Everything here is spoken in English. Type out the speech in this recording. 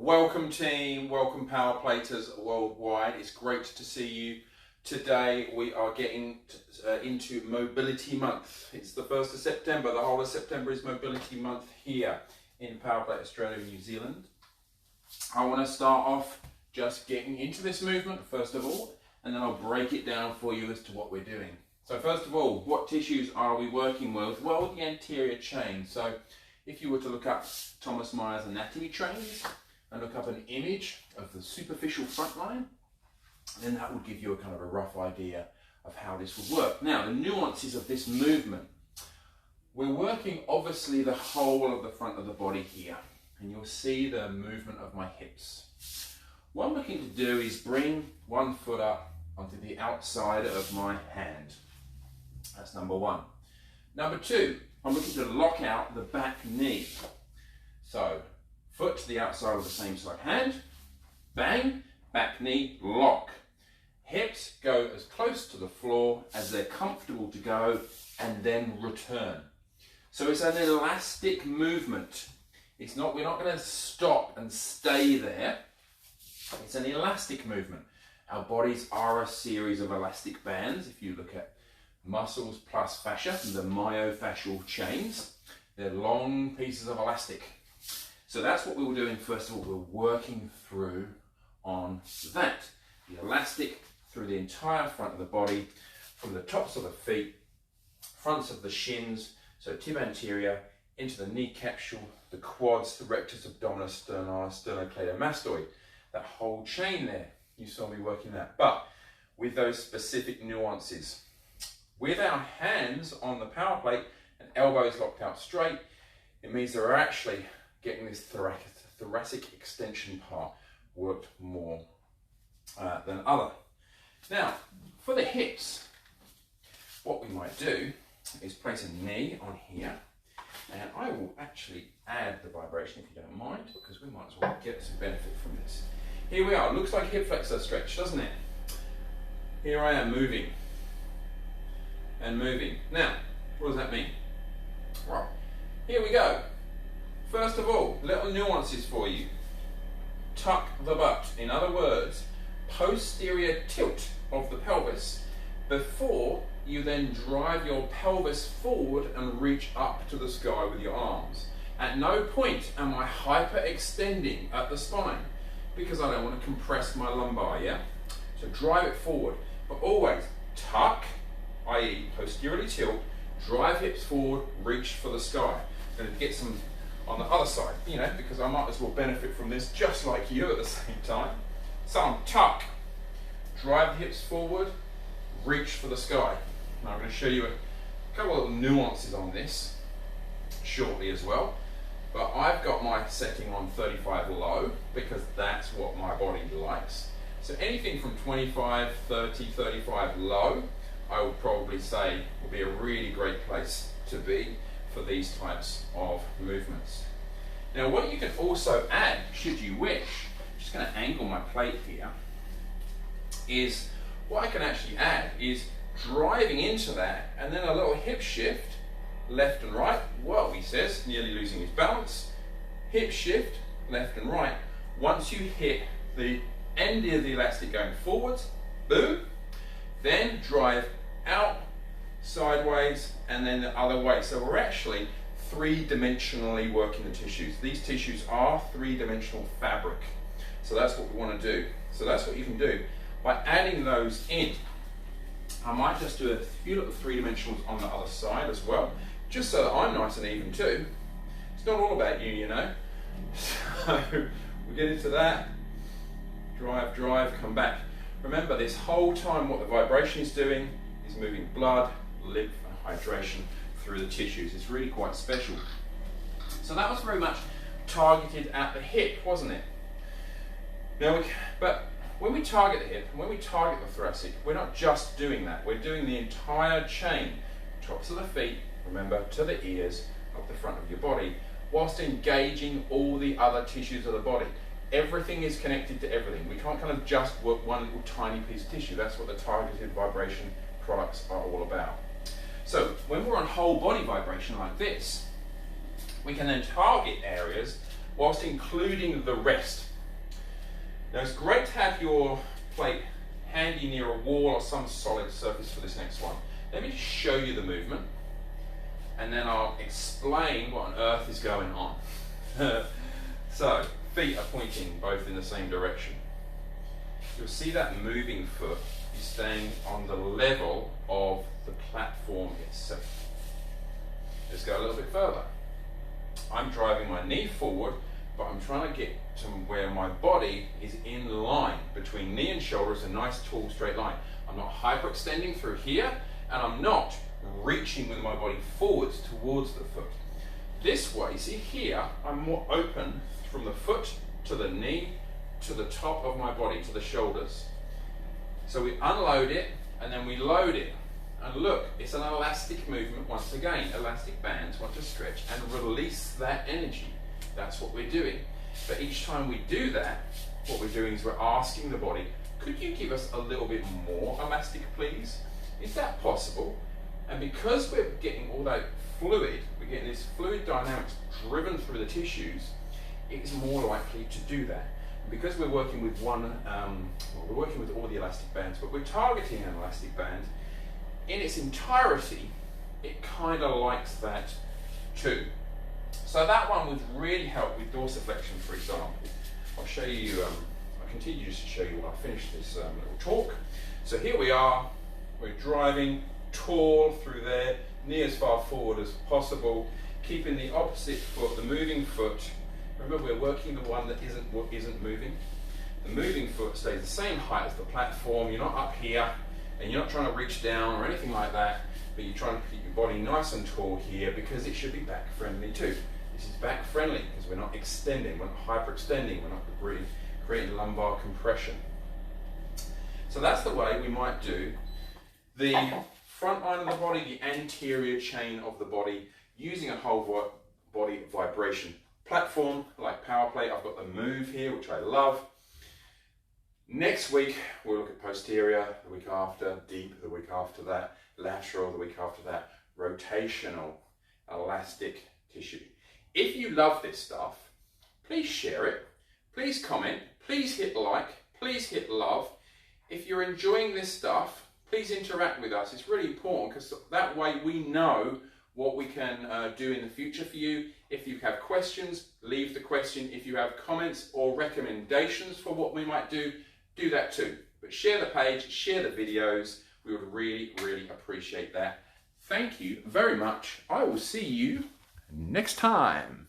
Welcome team, welcome power platers worldwide. It's great to see you. Today we are getting into Mobility Month. It's the 1st of September, the whole of September is Mobility Month here in Power Plate Australia and New Zealand. I want to start off just getting into this movement first of all, and then I'll break it down for you as to what we're doing. So first of all, what tissues are we working with? Well, the anterior chain. So if you were to look up Thomas Myers anatomy trains, and look up an image of the superficial front line, then that will give you a kind of a rough idea of how this would work. Now, the nuances of this movement. We're working obviously the whole of the front of the body here, and you'll see the movement of my hips. What I'm looking to do is bring one foot up onto the outside of my hand. That's number one. Number two, I'm looking to lock out the back knee. So, foot to the outside of the same side hand, bang, back knee, lock. Hips go as close to the floor as they're comfortable to go, and then return. So it's an elastic movement. We're not going to stop and stay there. It's an elastic movement. Our bodies are a series of elastic bands. If you look at muscles plus fascia, the myofascial chains, they're long pieces of elastic. So that's what we were doing first of all. We're working through on that. The elastic through the entire front of the body, from the tops of the feet, fronts of the shins, so tib anterior, into the knee capsule, the quads, the rectus abdominis, sternalis, sternocleidomastoid. That whole chain there, you saw me working that. But with those specific nuances. With our hands on the power plate and elbows locked out straight, it means that we're actually getting this thoracic extension part worked more than other. Now, for the hips, what we might do is place a knee on here, and I will actually add the vibration if you don't mind, because we might as well get some benefit from this. Here we are, looks like a hip flexor stretch, doesn't it? Here I am moving and moving. Now, what does that mean? Well, here we go. First of all, little nuances for you. Tuck the butt. In other words, posterior tilt of the pelvis before you then drive your pelvis forward and reach up to the sky with your arms. At no point am I hyperextending at the spine because I don't want to compress my lumbar, yeah? So drive it forward, but always tuck, i.e. posteriorly tilt, drive hips forward, reach for the sky. I'm going to get some on the other side, because I might as well benefit from this just like you at the same time. So I'm tuck, drive the hips forward, reach for the sky. Now I'm going to show you a couple of little nuances on this shortly as well. But I've got my setting on 35 low because that's what my body likes. So anything from 25, 30, 35 low, I would probably say will be a really great place to be for these types of movements. Now what you can also add, should you wish, I'm just going to angle my plate here, is what I can actually add is driving into that and then a little hip shift, left and right. Whoa, he says, nearly losing his balance. Hip shift, left and right. Once you hit the end of the elastic going forwards, boom, then drive out, sideways, and then the other way. So we're actually three-dimensionally working the tissues. These tissues are three-dimensional fabric. So that's what we want to do. So that's what you can do. By adding those in, I might just do a few little three-dimensionals on the other side as well, just so that I'm nice and even too. It's not all about you, So we get into that, drive, drive, come back. Remember, this whole time what the vibration is doing is moving blood, lymph and hydration through the tissues. It's really quite special. So that was very much targeted at the hip, wasn't it? Now, but when we target the hip, and when we target the thoracic, we're not just doing that. We're doing the entire chain, tops of the feet, remember, to the ears, up the front of your body, whilst engaging all the other tissues of the body. Everything is connected to everything. We can't kind of just work one little tiny piece of tissue. That's what the targeted vibration products are all about. So when we're on whole body vibration like this, we can then target areas whilst including the rest. Now it's great to have your plate handy near a wall or some solid surface for this next one. Let me just show you the movement and then I'll explain what on earth is going on. So, feet are pointing both in the same direction. You'll see that moving foot is staying on the level of the platform itself. Let's go a little bit further. I'm driving my knee forward, but I'm trying to get to where my body is in line between knee and shoulder. Is a nice tall straight line. I'm not hyperextending through here, and I'm not reaching with my body forwards towards the foot. This way, see here, I'm more open from the foot to the knee to the top of my body, to the shoulders. So we unload it and then we load it. And look, it's an elastic movement once again. Elastic bands want to stretch and release that energy. That's what we're doing. But each time we do that, what we're doing is we're asking the body, could you give us a little bit more elastic, please? Is that possible? And because we're getting all that fluid, we're getting this fluid dynamics driven through the tissues, it's more likely to do that. And because we're working with we're working with all the elastic bands, but we're targeting an elastic band in its entirety, it kind of likes that too. So that one would really help with dorsiflexion, for example. I'll show you, I'll continue just to show you when I finish this little talk. So here we are, we're driving tall through there, knee as far forward as possible, keeping the opposite foot, the moving foot. Remember, we're working the one that isn't moving. The moving foot stays the same height as the platform. You're not up here, and you're not trying to reach down or anything like that, but you're trying to keep your body nice and tall here because it should be back friendly too. This is back friendly because we're not extending, we're not hyperextending, we're not creating lumbar compression. So that's the way we might do the front line of the body, the anterior chain of the body, using a whole body vibration platform like power plate. I've got the move here, which I love. Next week, we'll look at posterior, the week after, deep, the week after that, lateral, the week after that, rotational, elastic tissue. If you love this stuff, please share it, please comment, please hit like, please hit love. If you're enjoying this stuff, please interact with us. It's really important because that way we know what we can do in the future for you. If you have questions, leave the question. If you have comments or recommendations for what we might do that too. But share the page, share the videos. We would really, really appreciate that. Thank you very much. I will see you next time.